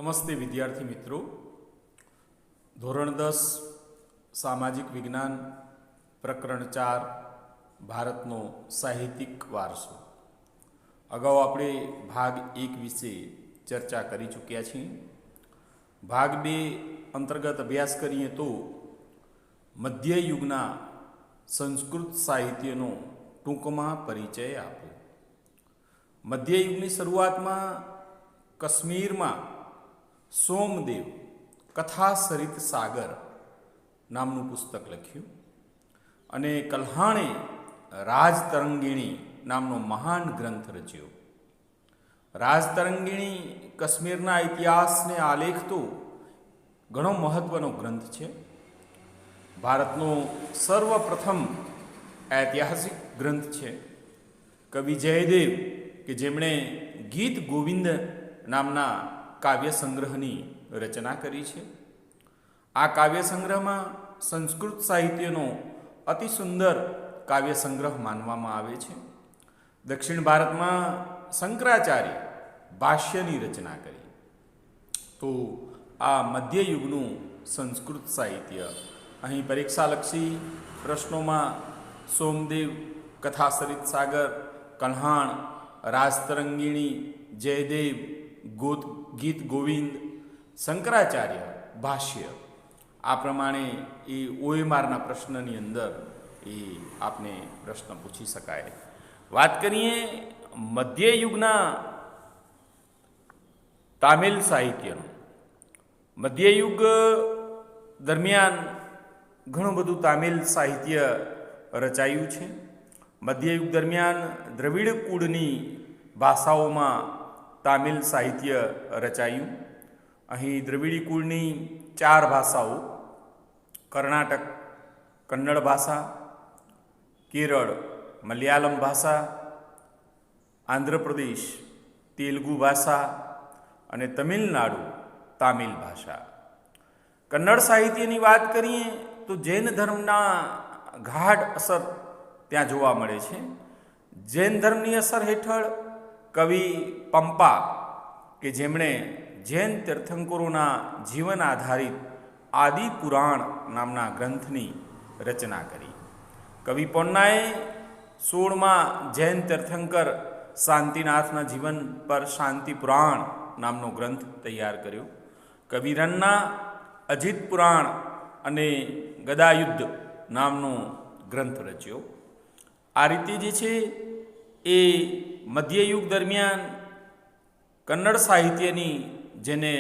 નમસ્તે વિદ્યાર્થી મિત્રો. ધોરણ 10 સામાજિક વિજ્ઞાન પ્રકરણ 4 ભારતનો સાહિત્યિક વારસો. અગાઉ આપણે ભાગ 1 વિશે ચર્ચા કરી ચૂક્યા છીએ. ભાગ 2 અંતર્ગત અભ્યાસ કરીએ તો મધ્યયુગના સંસ્કૃત સાહિત્યનો ટૂંકમાં પરિચય આપો. મધ્યયુગની શરૂઆતમાં કાશ્મીરમાં સોમદેવ કથા સરિત સાગર નામનું પુસ્તક લખ્યું અને કલ્હાણે રાજતરંગિણી નામનો મહાન ગ્રંથ રચ્યો. રાજતરંગિણી કાશ્મીરના ઇતિહાસને આલેખતો ઘણો મહત્વનો ગ્રંથ છે. ભારતનો સર્વપ્રથમ ઐતિહાસિક ગ્રંથ છે. કવિ જયદેવ કે જેમણે ગીત ગોવિંદ નામના કાવ્ય સંગ્રહની રચના કરી છે. આ કાવ્ય સંગ્રહમાં સંસ્કૃત સાહિત્યનો અતિ સુંદર કાવ્ય સંગ્રહ માનવામાં આવે છે. દક્ષિણ ભારતમાં શંકરાચાર્ય ભાષ્યની રચના કરી. તો આ મધ્યયુગનું સંસ્કૃત સાહિત્ય અહીં પરીક્ષાલક્ષી પ્રશ્નોમાં સોમદેવ, કથાસરિત સાગર, કલ્હાણ, રાજતરંગિણી, જયદેવ, ગીત ગોવિંદ, શંકરાચાર્ય ભાષ્ય, આ પ્રમાણે એ ઓએમઆરના પ્રશ્નની અંદર એ આપને પ્રશ્ન પૂછી શકાય. વાત કરીએ મધ્યયુગના તામિલ સાહિત્યનો. મધ્યયુગ દરમિયાન ઘણું બધું તામિલ સાહિત્ય રચાયું છે. મધ્યયુગ દરમિયાન દ્રવિડ કુળની ભાષાઓમાં તામિલ સાહિત્ય રચાયું. અહીં દ્રવિડી કુળની 4 ભાષાઓ, કર્ણાટક કન્નડ ભાષા, કેરળ મલયાલમ ભાષા, આંધ્રપ્રદેશ તેલુગુ ભાષા અને તમિલનાડુ તામિલ ભાષા. કન્નડ સાહિત્યની વાત કરીએ તો જૈન ધર્મના ગાઢ અસર ત્યાં જોવા મળે છે. જૈન ધર્મની અસર હેઠળ કવિ પંપા કે જેમણે જૈન તીર્થંકરોના જીવન આધારિત આદિ પુરાણ નામના ગ્રંથની રચના કરી. કવિ પોન્નાએ 16મા જૈન તીર્થંકર શાંતિનાથના જીવન પર શાંતિ પુરાણ નામનો ગ્રંથ તૈયાર કર્યો. કવિ રન્ના અજિત પુરાણ અને ગદાયુદ્ધ નામનો ગ્રંથ રચ્યો. આ રીતે જે છે એ મધ્યયુગ દરમિયાન કન્નડ સાહિત્યની જેને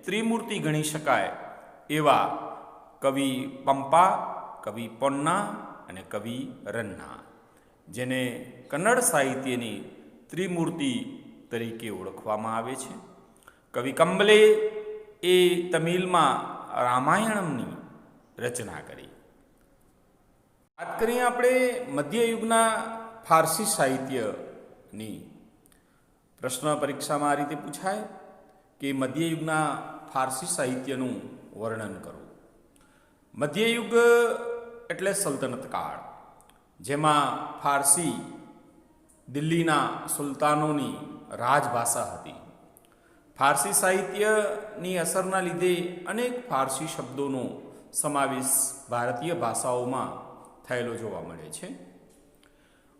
ત્રિમૂર્તિ ગણી શકાય એવા કવિ પંપા, કવિ પોન્ના અને કવિ રન્ના, જેને કન્નડ સાહિત્યની ત્રિમૂર્તિ તરીકે ઓળખવામાં આવે છે. કવિ કંબલે એ તમિલમાં રામાયણમની રચના કરી. વાત કરીએ આપણે મધ્યયુગના ફારસી સાહિત્યની. પ્રશ્ન પરીક્ષામાં આ રીતે પૂછાય કે મધ્યયુગના ફારસી સાહિત્યનું વર્ણન કરવું. મધ્યયુગ એટલે સલ્તનત કાળ, જેમાં ફારસી દિલ્હીના સુલતાનોની રાજભાષા હતી. ફારસી સાહિત્યની અસરના લીધે અનેક ફારસી શબ્દોનો સમાવેશ ભારતીય ભાષાઓમાં થયેલો જોવા મળે છે.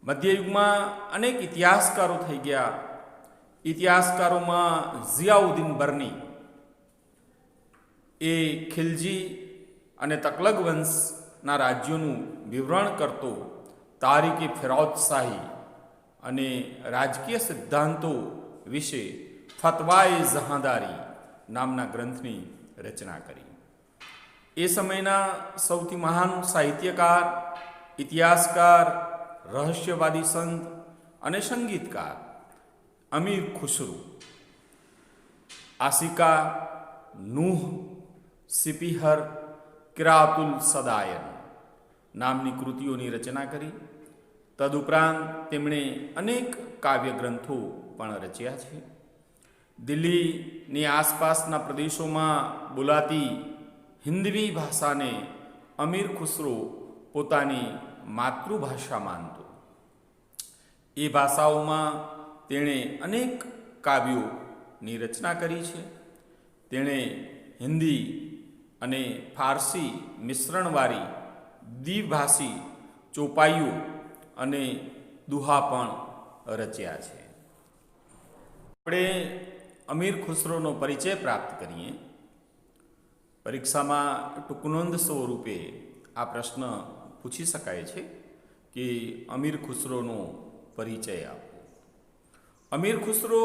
મધ્યયુગમાં અનેક ઇતિહાસકારો થઈ ગયા. ઇતિહાસકારોમાં ઝિયાઉદ્દીન બર્ની એ ખિલજી અને તકલગ વંશના રાજ્યોનું વિવરણ કરતો તારીખે ફિરોઝશાહી અને રાજકીય સિદ્ધાંતો વિશે ફતવાએ જહાંદારી નામના ગ્રંથની રચના કરી. એ સમયના સૌથી મહાન સાહિત્યકાર, ઇતિહાસકાર, રહસ્યવાદી સંત અને સંગીતકાર અમીર ખુસરો આસિકા, નૂહ, સિપિહર, કિરાતુલ સદાયન નામની કૃતિઓની રચના કરી. તદુપરાંત તેમણે અનેક કાવ્ય ગ્રંથો પણ રચ્યા છે. દિલ્હીની આસપાસના પ્રદેશોમાં બોલાતી હિન્દવી ભાષાને અમીર ખુસરો પોતાની માતૃભાષા માનતો. એ ભાષાઓમાં તેણે અનેક કાવ્યોની રચના કરી છે. તેણે હિન્દી અને ફારસી મિશ્રણવાળી દ્વિભાષી ચોપાઈઓ અને દુહા પણ રચ્યા છે. આપણે અમીર ખુસરોનો પરિચય પ્રાપ્ત કરીએ. પરીક્ષામાં ટૂંકનોંધ સ્વરૂપે આ પ્રશ્ન પૂછી શકાય છે કે અમીર ખુસરોનો પરિચય આપો. અમીર ખુસરો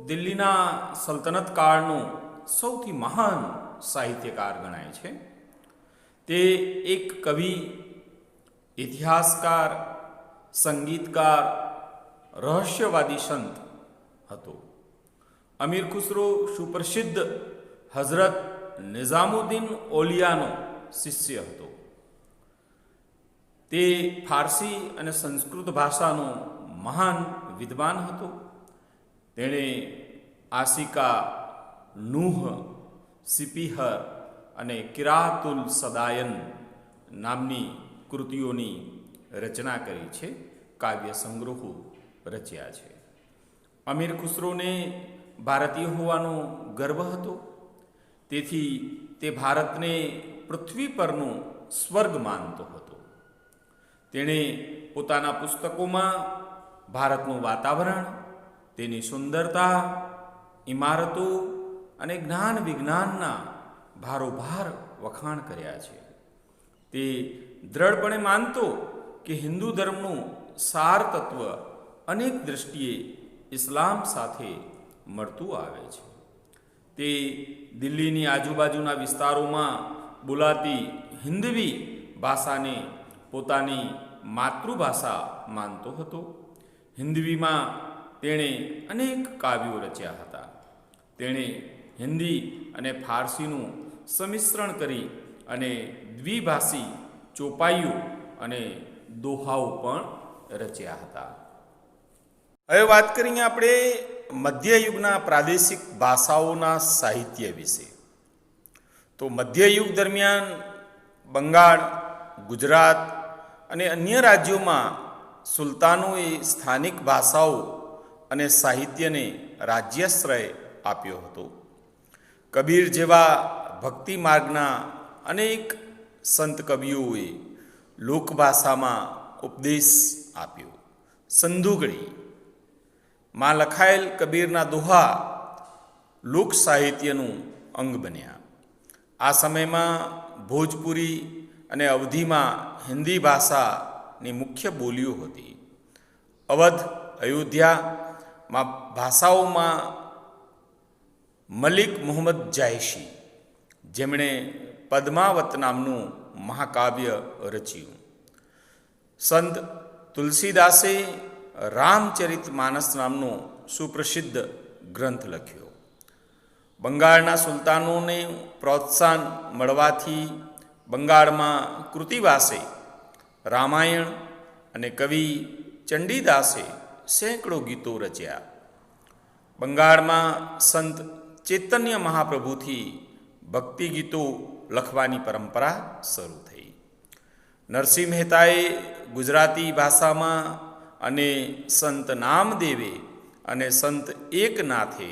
દિલ્હીના સલ્તનત કાળનો સૌથી મહાન સાહિત્યકાર ગણાય છે. તે એક કવિ, ઇતિહાસકાર, સંગીતકાર, રહસ્યવાદી સંત હતો. અમીર ખુસરો સુપ્રસિદ્ધ હઝરત નિઝામુદ્દીન ઓલિયાનો શિષ્ય હતો. તે ફારસી અને સંસ્કૃત ભાષાનો મહાન વિદ્વાન હતો. તેણે આશિકા, નૂહ, સિપિહર અને કિરાતુલ સદાયન નામની કૃતિઓની રચના કરી છે. કાવ્ય સંગ્રહો રચ્યા છે. અમીર ખુસરોને ભારતીય હોવાનો ગર્વ હતો. તેથી તે ભારતને પૃથ્વી પરનો સ્વર્ગ માનતો હતો. તેણે પોતાના પુસ્તકોમાં ભારતનું વાતાવરણ, તેની સુંદરતા, ઇમારતો અને જ્ઞાન વિજ્ઞાનના ભારોભાર વખાણ કર્યા છે. તે દ્રઢપણે માનતો કે હિન્દુ ધર્મનું સાર તત્વ અનેક દૃષ્ટિએ ઇસ્લામ સાથે મળતું આવે છે. તે દિલ્હીની આજુબાજુના વિસ્તારોમાં બોલાતી હિન્દવી ભાષાને પોતાની માતૃભાષા માનતો હતો. હિન્દવીમાં તેણે અનેક કાવ્યો રચ્યા હતા. તેણે હિન્દી અને ફારસીનું સંમિશ્રણ કરી અને દ્વિભાષી ચોપાઈઓ અને દોહાઓ પણ રચ્યા હતા. હવે વાત કરીએ આપણે મધ્યયુગના પ્રાદેશિક ભાષાઓના સાહિત્ય વિશે. તો મધ્યયુગ દરમિયાન બંગાળ, ગુજરાત અને અન્ય રાજ્યોમાં સુલતાનોએ સ્થાનિક ભાષાઓ અને સાહિત્યને રાજ્યાશ્રય આપ્યો હતો. કબીર જેવા ભક્તિ માર્ગના અનેક સંત કવિઓએ લોકભાષામાં ઉપદેશ આપ્યો. સંધુગળી માં લખાયેલ કબીરના દોહા લોક સાહિત્યનું અંગ બન્યા. આ સમયમાં ભોજપુરી અને અવધીમાં હિન્દી ભાષાની મુખ્ય બોલીઓ હતી. અવધ, અયોધ્યામાં ભાષાઓમાં મલિક મુહમ્મદ જાયશી, જેમણે પદ્માવત નામનું મહાકાવ્ય રચ્યું. સંત તુલસીદાસે રામચરિત માનસ નામનો સુપ્રસિદ્ધ ગ્રંથ લખ્યો. બંગાળના સુલતાનોને પ્રોત્સાહન મળવાથી બંગાળમાં કૃતિવાસે રામાયણ અને કવિ ચંડીદાસે સેંકડો ગીતો રચ્યા. બંગાળમાં સંત ચૈતન્ય મહાપ્રભુથી ભક્તિ ગીતો લખવાની પરંપરા શરૂ થઈ. નરસિંહ મહેતાએ ગુજરાતી ભાષામાં અને સંત નામદેવે અને સંત એકનાથે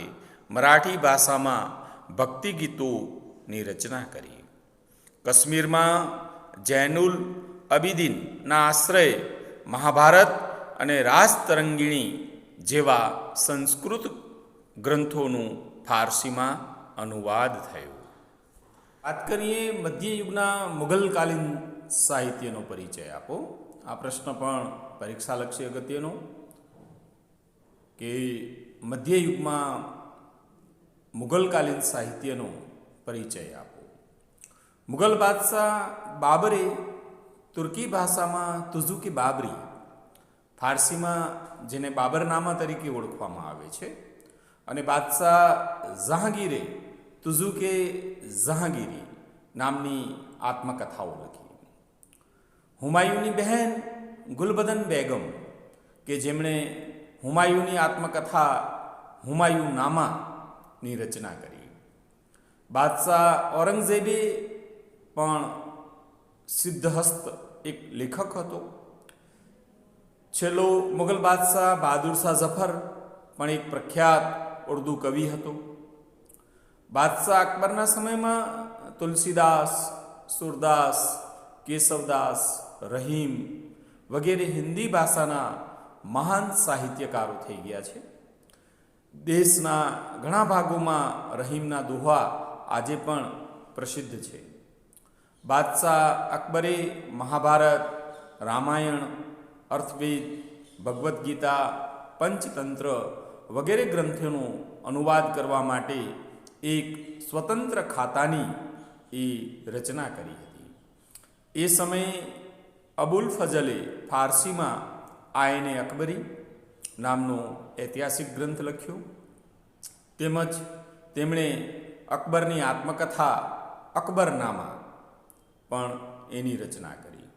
મરાઠી ભાષામાં ભક્તિ ગીતોની રચના કરી. કાશ્મીરમાં જૈનુલ અબિદીનના આશ્રયે મહાભારત અને રાજતરંગિણી જેવા સંસ્કૃત ગ્રંથોનું ફારસીમાં અનુવાદ થયો. વાત કરીએ મધ્યયુગના મુઘલકાલીન સાહિત્યનો પરિચય આપો. આ પ્રશ્ન પણ પરીક્ષાલક્ષી અગત્યનો કે મધ્યયુગમાં મુઘલકાલીન સાહિત્યનો પરિચય આપો. મુઘલ બાદશાહ બાબરે તુર્કી ભાષામાં તુઝુકી બાબરી, ફારસીમાં જેને બાબરનામા તરીકે ઓળખવામાં આવે છે, અને બાદશાહ જહાંગીરે તુઝુકે જહાંગીરી નામની આત્મકથાઓ લખી. હુમાયુની બહેન ગુલબદન બેગમ કે જેમણે હુમાયુની આત્મકથા હુમાયુનામાની રચના કરી. બાદશાહ ઔરંગઝેબે પણ સિદ્ધહસ્ત એક લેખક હતો. છેલ્લો મુગલ બાદશાહ બહાદુર શાહ ઝફર પણ એક પ્રખ્યાત ઉર્દુ કવિ હતો. બાદશાહ અકબરના સમયમાં તુલસીદાસ, સુરદાસ, કેશવદાસ, રહીમ વગેરે હિન્દી ભાષાના મહાન સાહિત્યકારો થઈ ગયા છે. દેશના ઘણા ભાગોમાં રહીમના દોહા આજે પણ પ્રસિદ્ધ છે. બાદશાહ અકબરે મહાભારત, રામાયણ, અર્થવેદ, ભગવદ્ ગીતા, પંચતંત્ર વગેરે ગ્રંથોનો અનુવાદ કરવા માટે એક સ્વતંત્ર ખાતાની એ રચના કરી હતી. એ સમયે અબુલ ફઝલે ફારસીમાં આયને અકબરી નામનો ઐતિહાસિક ગ્રંથ લખ્યો, તેમજ તેમણે અકબરની આત્મકથા અકબરનામા પણ એની રચના કરી.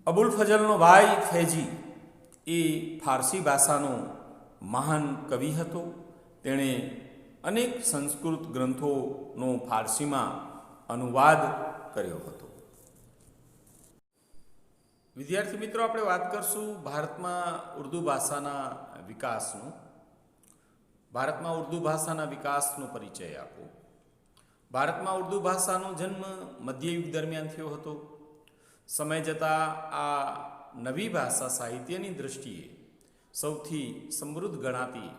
અબુલ ફઝલનો ભાઈ ફૈજી એ ફારસી ભાષાનો મહાન કવિ હતો. તેણે અનેક સંસ્કૃત ગ્રંથોનો ફારસીમાં અનુવાદ કર્યો હતો. વિદ્યાર્થી મિત્રો, આપણે વાત કરશું ભારતમાં ઉર્દુ ભાષાના વિકાસનો. ભારતમાં ઉર્દુ ભાષાના વિકાસનો પરિચય આપો. ભારતમાં ઉર્દુ ભાષાનો જન્મ મધ્યયુગ દરમિયાન થયો હતો. સમય જતાં આ નવી ભાષા સાહિત્યની દૃષ્ટિએ સૌથી સમૃદ્ધ ગણાતી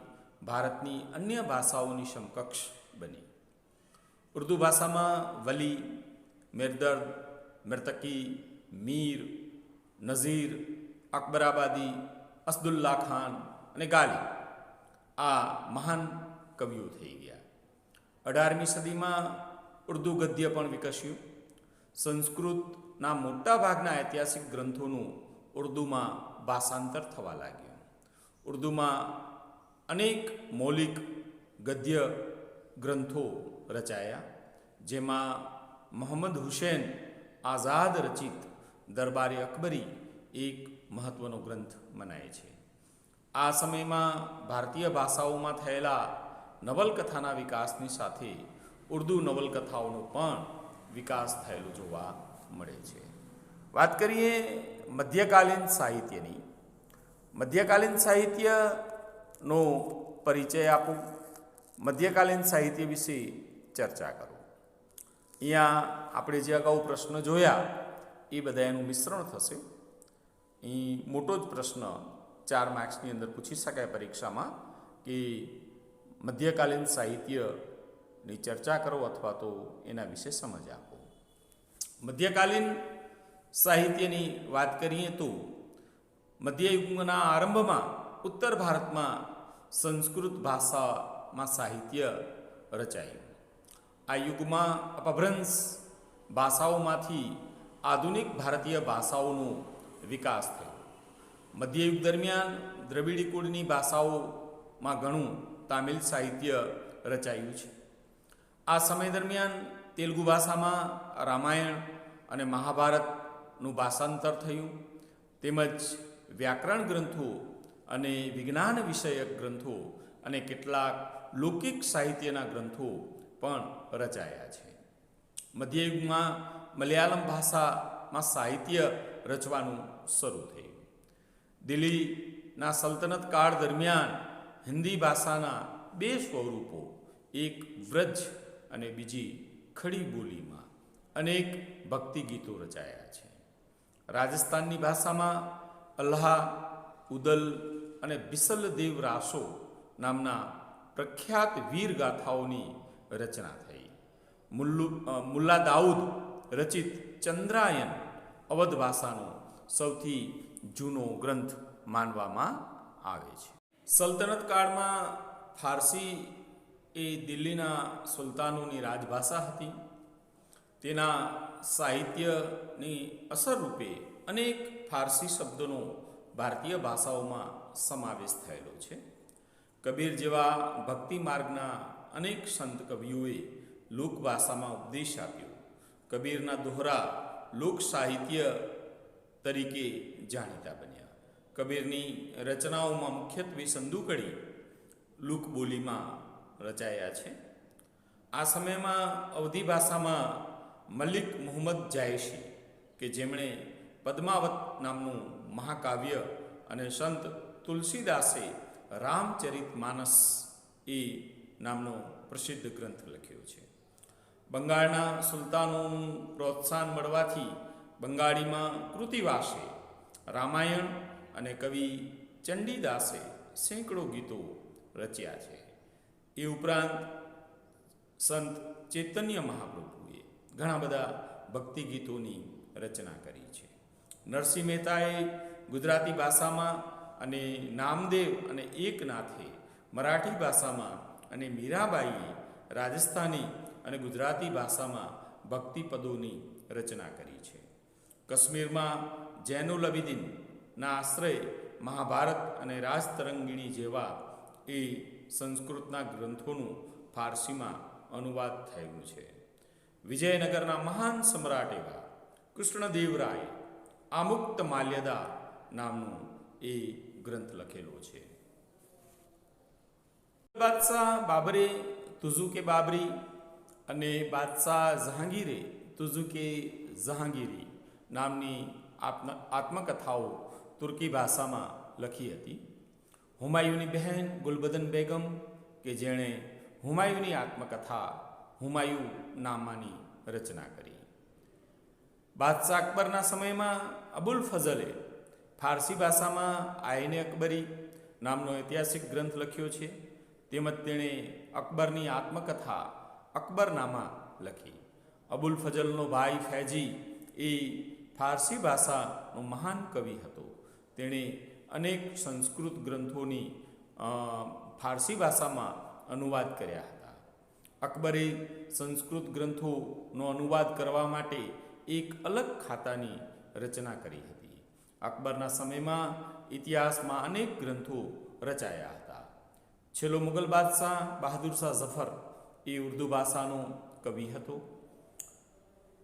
ભારતની અન્ય ભાષાઓની સમકક્ષ બની. ઉર્દુ ભાષામાં વલી, મિરદર્દ, મિર્તકી, મીર, નઝીર, અકબરાબાદી, અસદુલ્લા ખાન અને ગાલિબ આ મહાન કવિઓ થઈ ગયા. 18મી સદીમાં ઉર્દુ ગદ્ય પણ વિકસ્યું. સંસ્કૃતના મોટા ભાગના ઐતિહાસિક ગ્રંથોનું ઉર્દુમાં ભાષાંતર થવા લાગ્યું. ઉર્દુમાં અનેક મૌલિક ગદ્ય ગ્રંથો રચાયા, જેમાં મોહમ્મદ હુસૈન આઝાદ રચિત દરબારે અકબરી એક મહત્વનો ગ્રંથ મનાય છે. આ સમયમાં ભારતીય ભાષાઓમાં થયેલા નવલકથાના વિકાસની સાથે ઉર્દુ નવલકથાઓનો પણ વિકાસ થયેલો જોવા મળે છે. વાત કરીએ મધ્યકાલીન સાહિત્યની. મધ્યકાલીન સાહિત્યનો પરિચય આપો. મધ્યકાલીન સાહિત્ય વિશે ચર્ચા કરો. અહીંયા આપણે જે અગાઉ પ્રશ્ન જોયા એ બધા એનું મિશ્રણ થશે. અહીં મોટો જ પ્રશ્ન 4 માર્ક્સની અંદર પૂછી શકાય પરીક્ષામાં કે મધ્યકાલીન સાહિત્યની ચર્ચા કરો અથવા તો એના વિશે સમજ આપો. મધ્યકાલીન સાહિત્યની વાત કરીએ તો મધ્યયુગના આરંભમાં ઉત્તર ભારતમાં સંસ્કૃત ભાષામાં સાહિત્ય રચાયું. આ યુગમાં અપભ્રંશ ભાષાઓમાંથી આધુનિક ભારતીય ભાષાઓનો વિકાસ થયો. મધ્યયુગ દરમિયાન દ્રવિડી કુળની ભાષાઓમાં ઘણું તામિલ સાહિત્ય રચાયું છે. આ સમય દરમિયાન તેલુગુ ભાષામાં રામાયણ અને મહાભારતનું ભાષાંતર થયું, તેમજ વ્યાકરણ ગ્રંથો અને વિજ્ઞાન વિષયક ગ્રંથો અને કેટલાક લૌકિક સાહિત્યના ગ્રંથો પણ રચાયા છે. મધ્યયુગમાં મલયાલમ ભાષામાં સાહિત્ય રચવાનું શરૂ થયું. દિલ્હીના સલ્તનત કાળ દરમિયાન હિન્દી ભાષાના 2 સ્વરૂપો, એક વ્રજ અને બીજી ખડી બોલીમાં અનેક ભક્તિ ગીતો રચાયા છે. રાજસ્થાનની ભાષામાં અલ્હા, ઉદલ અને બિસલ દેવ રાસો નામના પ્રખ્યાત વીર ગાથાઓની રચના થઈ. મુલ્લા દાઉદ રચિત ચંદ્રાયન અવધ ભાષાનો સૌથી જૂનો ગ્રંથ માનવામાં આવે છે. સલ્તનત કાળમાં ફારસી એ દિલ્હીના સુલતાનોની રાજભાષા હતી. તેના સાહિત્યની અસર રૂપે અનેક ફારસી શબ્દોનો ભારતીય ભાષાઓમાં સમાવેશ થયેલો છે. કબીર જેવા ભક્તિ માર્ગના અનેક સંત કવિઓએ લોકભાષામાં ઉપદેશ આપ્યો. કબીરના દોહરા લોક સાહિત્ય તરીકે જાણીતા બન્યા. કબીરની રચનાઓમાં મુખ્યત્વે સંદુકડી લોકબોલીમાં રચાયા છે. આ સમયમાં અવધી ભાષામાં મલિક મુહમ્મદ જાયશી કે જેમણે પદ્માવત નામનું મહાકાવ્ય અને સંત તુલસીદાસે રામચરિત માનસ એ નામનો પ્રસિદ્ધ ગ્રંથ લખ્યો છે. બંગાળના સુલતાનોનું પ્રોત્સાહન મળવાથી બંગાળીમાં કૃતિવાસે રામાયણ અને કવિ ચંડીદાસે સેંકડો ગીતો રચ્યા છે. એ ઉપરાંત સંત ચૈતન્ય મહાપ્રભુએ ઘણા બધા ભક્તિ ગીતોની રચના કરી છે. નરસિંહ મહેતાએ ગુજરાતી ભાષામાં અને નામદેવ અને એકનાથે મરાઠી ભાષામાં અને મીરાબાઈએ રાજસ્થાની અને ગુજરાતી ભાષામાં ભક્તિ પદોની રચના કરી છે. કાશ્મીરમાં જૈનુલ અબિદીનના આશ્રય મહાભારત અને રાજતરંગીણી જેવા એ સંસ્કૃતના ગ્રંથોનું ફારસીમાં અનુવાદ થયું છે. વિજયનગરના મહાન સમ્રાટ એવા કૃષ્ણદેવરાય આમુક્ત માલ્યદા નામનો એ ગ્રંથ લખેલો છે. બાદશાહ બાબરે તુઝુકે બાબરી અને બાદશાહ જહાંગીરે તુઝુકે જહાંગીરી નામની આત્મકથાઓ તુર્કી ભાષામાં લખી હતી. હુમાયુની બહેન ગુલબદન બેગમ કે જેણે હુમાયુની આત્મકથા હુમાયુ નામાની રચના કરી. બાદશાહ અકબરના સમયમાં અબુલ ફઝલે ફારસી ભાષામાં આયને અકબરી નામનો ઐતિહાસિક ગ્રંથ લખ્યો છે. તેમજ તેણે અકબરની આત્મકથા અકબરનામા લખી. અબુલ ફઝલનો ભાઈ ફૈજી એ ફારસી ભાષાનો મહાન કવિ હતો. તેણે અનેક સંસ્કૃત ગ્રંથોની ફારસી ભાષામાં અનુવાદ કર્યા હતા. અકબરે સંસ્કૃત ગ્રંથોનો અનુવાદ કરવા માટે એક અલગ ખાતાની રચના કરી હતી. અકબરના સમયમાં ઇતિહાસમાં અનેક ગ્રંથો રચાયા હતા. છેલ્લો મુગલ બાદશાહ બહાદુર શાહ ઝફર એ ઉર્દુ ભાષાનો કવિ હતો.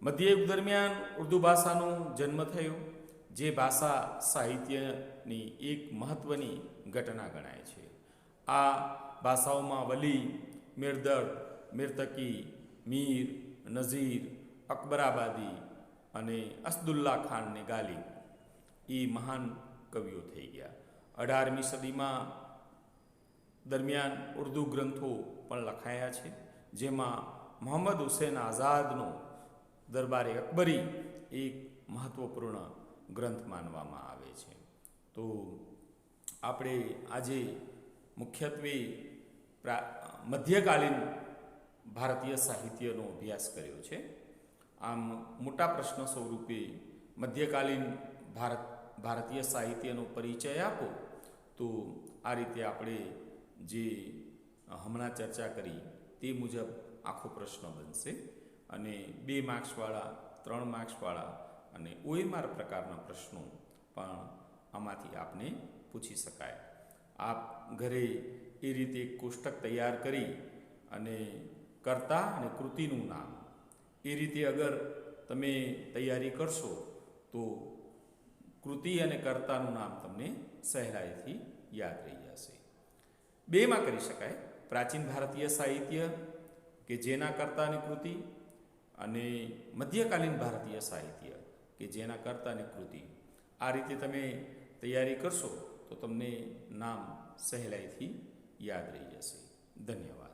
મધ્યયુગ દરમિયાન ઉર્દુ ભાષાનો જન્મ થયો, જે ભાષા સાહિત્યની એક મહત્ત્વની ઘટના ગણાય છે. આ ભાષાઓમાં વલી, મિરદર્દ, મિર્તકી, મીર, નઝીર, અકબરાબાદી અને અસદુલ્લા ખાનને ગાલિબ એ મહાન કવિઓ થઈ ગયા. 18મી સદીમાં દરમિયાન ઉર્દુ ગ્રંથો પણ લખાયા છે, જેમાં મોહમ્મદ હુસૈન આઝાદનો દરબારે અકબરી એક મહત્ત્વપૂર્ણ ગ્રંથ માનવામાં આવે છે. તો આપણે આજે મુખ્યત્વે મધ્યકાલીન ભારતીય સાહિત્યનો અભ્યાસ કર્યો છે. આમ મોટા પ્રશ્ન સ્વરૂપે મધ્યકાલીન ભારતીય સાહિત્યનો પરિચય આપો, તો આ રીતે આપણે જે હમણાં ચર્ચા કરી તે મુજબ આખો પ્રશ્ન બનશે અને 2 માર્ક્સવાળા, 3 માર્ક્સવાળા અને OMR પ્રકારના પ્રશ્નો પણ આમાંથી આપને પૂછી શકાય. આપ ઘરે એ રીતે એક કોષ્ટક તૈયાર કરી અને કર્તા અને કૃતિનું નામ એ રીતે અગર તમે તૈયારી કરશો તો કૃતિ અને કર્તાનું નામ તમને સહેલાઈથી યાદ રહી જશે. 2માં કરી શકાય: પ્રાચીન ભારતીય સાહિત્ય કે જેના કર્તા અને કૃતિ, અને મધ્યકાલીન ભારતીય સાહિત્ય કે જેના કર્તા અને કૃતિ. આ રીતે તમે તૈયારી કરશો તો તમને નામ સહેલાઈથી યાદ રહી જશે. ધન્યવાદ.